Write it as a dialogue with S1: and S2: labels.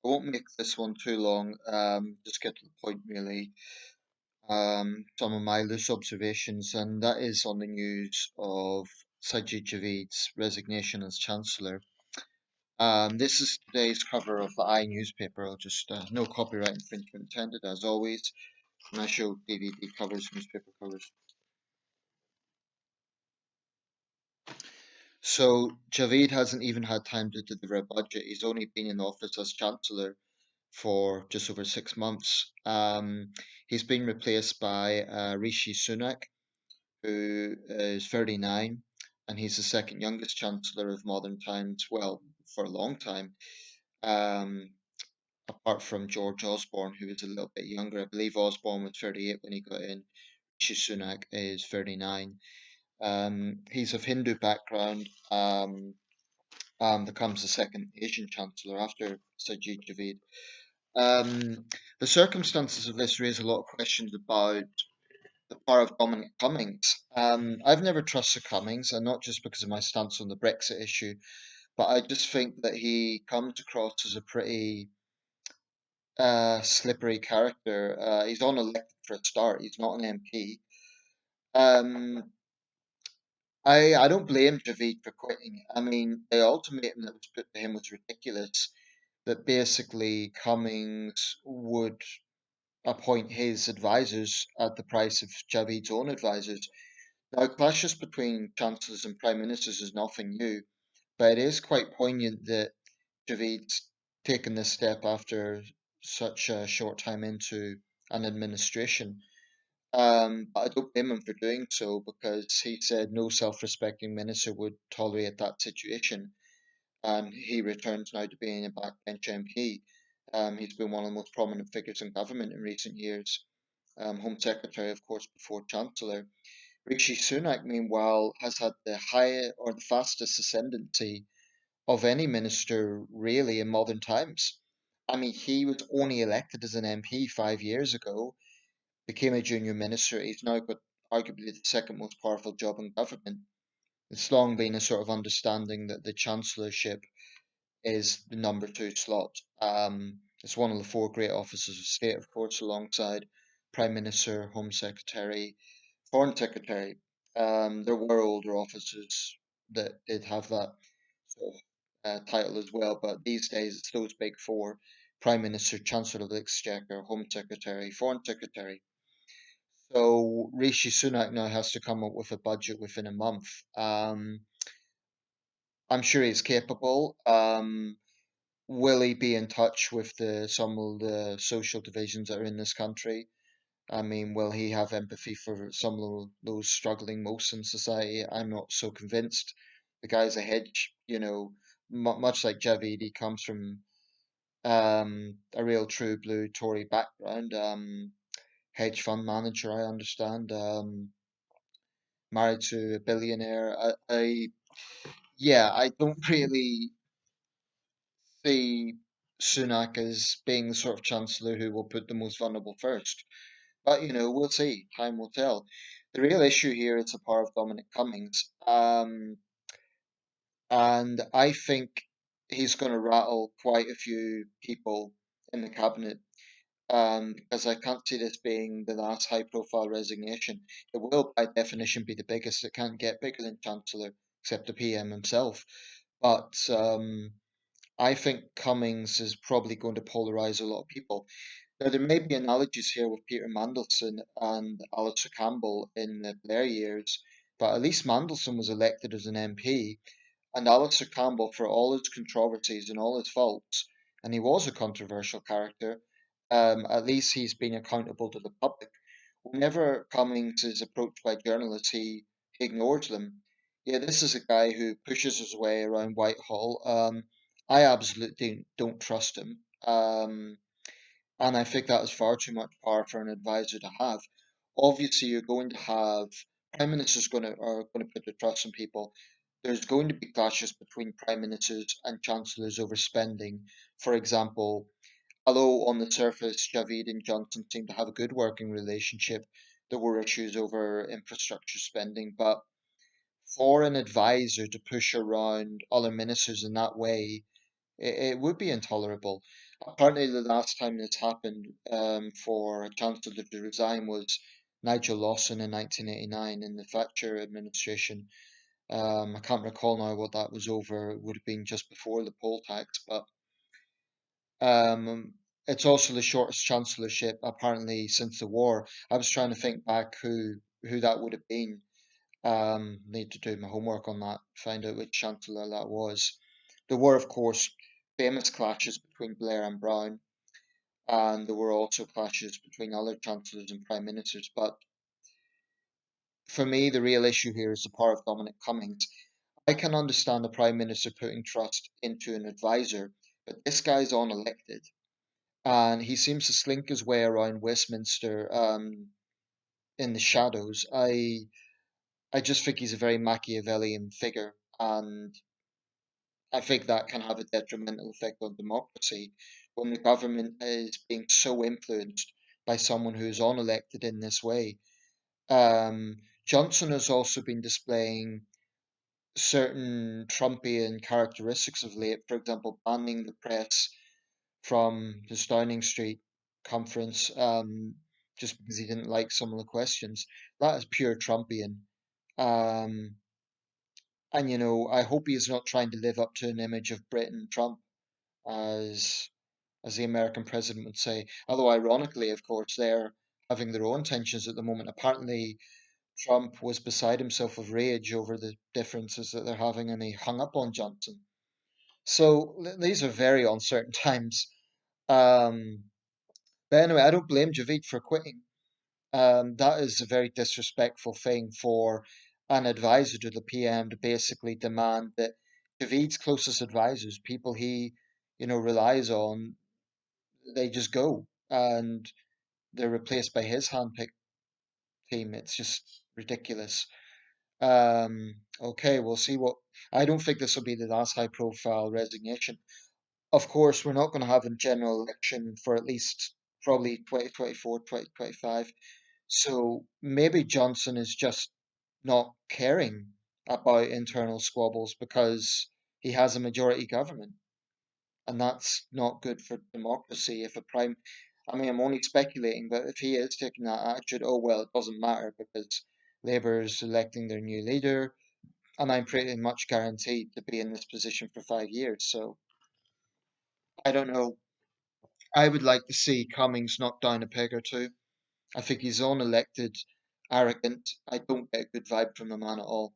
S1: won't make this one too long. Just get to the point, really. Some of my loose observations, and that is on the news of Sajid Javid's resignation as Chancellor. This is today's cover of the newspaper. I'll just no copyright infringement intended, as always. And I show DVD covers, newspaper covers. So Javid hasn't even had time to deliver a budget. He's only been in office as Chancellor for just over 6 months. He's been replaced by Rishi Sunak, who is 39, and he's the second youngest Chancellor of modern times, well, for a long time, um, apart from George Osborne, who was a little bit younger. I believe Osborne was 38 when he got in. Rishi Sunak is 39. He's of Hindu background, becomes the second Asian Chancellor after Sajid Javid. The circumstances of this raise a lot of questions about the power of Dominic Cummings. I've never trusted Cummings, and not just because of my stance on the Brexit issue, but I just think that he comes across as a pretty slippery character. He's unelected for a start. He's not an MP. Um, I don't blame Javid for quitting. I mean, the ultimatum that was put to him was ridiculous. That basically Cummings would appoint his advisors at the price of Javid's own advisors. Now, clashes between chancellors and prime ministers is nothing new, but it is quite poignant that Javid's taken this step after such a short time into an administration. But I don't blame him for doing so because he said no self-respecting minister would tolerate that situation, and he returns now to being a backbench MP. He's been one of the most prominent figures in government in recent years. Home Secretary, of course, before Chancellor. Rishi Sunak, meanwhile, has had the higher or the fastest ascendancy of any minister really in modern times. I mean, he was only elected as an MP 5 years ago, became a junior minister. He's now got arguably the second most powerful job in government. It's long been a sort of understanding that the Chancellorship is the number two slot. It's one of the four great offices of state, of course, alongside Prime Minister, Home Secretary, Foreign Secretary. There were older offices that did have that sort of title as well, but these days it's those big four: Prime Minister, Chancellor of the Exchequer, Home Secretary, Foreign Secretary. So Rishi Sunak now has to come up with a budget within a month. I'm sure he's capable. Will he be in touch with some of the social divisions that are in this country? I mean, will he have empathy for some of those struggling most in society? I'm not so convinced. The guy's a hedge, much like Javid, he comes from a real true blue Tory background. Hedge fund manager, I understand. Married to a billionaire. Yeah, I don't really see Sunak as being the sort of chancellor who will put the most vulnerable first. But we'll see. Time will tell. The real issue here is the power of Dominic Cummings, and I think he's going to rattle quite a few people in the cabinet. Because I can't see this being the last high-profile resignation. It will, by definition, be the biggest. It can't get bigger than Chancellor, except the PM himself. But I think Cummings is probably going to polarise a lot of people. Now, there may be analogies here with Peter Mandelson and Alistair Campbell in the Blair years, but at least Mandelson was elected as an MP, and Alistair Campbell, for all his controversies and all his faults, and he was a controversial character, at least he's been accountable to the public. Whenever Cummings is approached by journalists, he ignores them. Yeah, this is a guy who pushes his way around Whitehall. I absolutely don't trust him. And I think that is far too much power for an advisor to have. Obviously, you're going to have prime ministers are going to put their trust in people. There's going to be clashes between prime ministers and chancellors over spending. For example, although on the surface Javid and Johnson seem to have a good working relationship, there were issues over infrastructure spending. But for an advisor to push around other ministers in that way, it would be intolerable. Apparently, the last time this happened for a chancellor to resign was Nigel Lawson in 1989 in the Thatcher administration. I can't recall now what that was over. It would have been just before the poll tax, but it's also the shortest chancellorship apparently since the war. I was trying to think back who that would have been. Need to do my homework on that, find out which chancellor that was. There were, of course, famous clashes between Blair and Brown, and there were also clashes between other chancellors and prime ministers. But for me, the real issue here is the power of Dominic Cummings. I can understand the prime minister putting trust into an advisor, but this guy's unelected, and he seems to slink his way around Westminster in the shadows. I just think he's a very Machiavellian figure, and I think that can have a detrimental effect on democracy when the government is being so influenced by someone who is unelected in this way. Johnson has also been displaying certain Trumpian characteristics of late, for example, banning the press from the Downing Street conference just because he didn't like some of the questions. That is pure Trumpian. Um, and I hope he is not trying to live up to an image of Britain Trump, as the American president would say. Although ironically, of course, they're having their own tensions at the moment. Apparently, Trump was beside himself with rage over the differences that they're having, and he hung up on Johnson. So these are very uncertain times. Um, but anyway, I don't blame Javid for quitting. That is a very disrespectful thing for an advisor to the PM to basically demand that Javid's closest advisors, people he, relies on, they just go and they're replaced by his handpicked team. It's just ridiculous. Okay, we'll see what. I don't think this will be the last high profile resignation. Of course, we're not going to have a general election for at least probably 2024, 2025. So maybe Johnson is just not caring about internal squabbles because he has a majority government. And that's not good for democracy. If a prime, I mean, I'm only speculating, but if he is taking that attitude, oh well, it doesn't matter because Labour is electing their new leader, and I'm pretty much guaranteed to be in this position for 5 years. So I don't know. I would like to see Cummings knocked down a peg or two. I think he's unelected, arrogant. I don't get a good vibe from the man at all.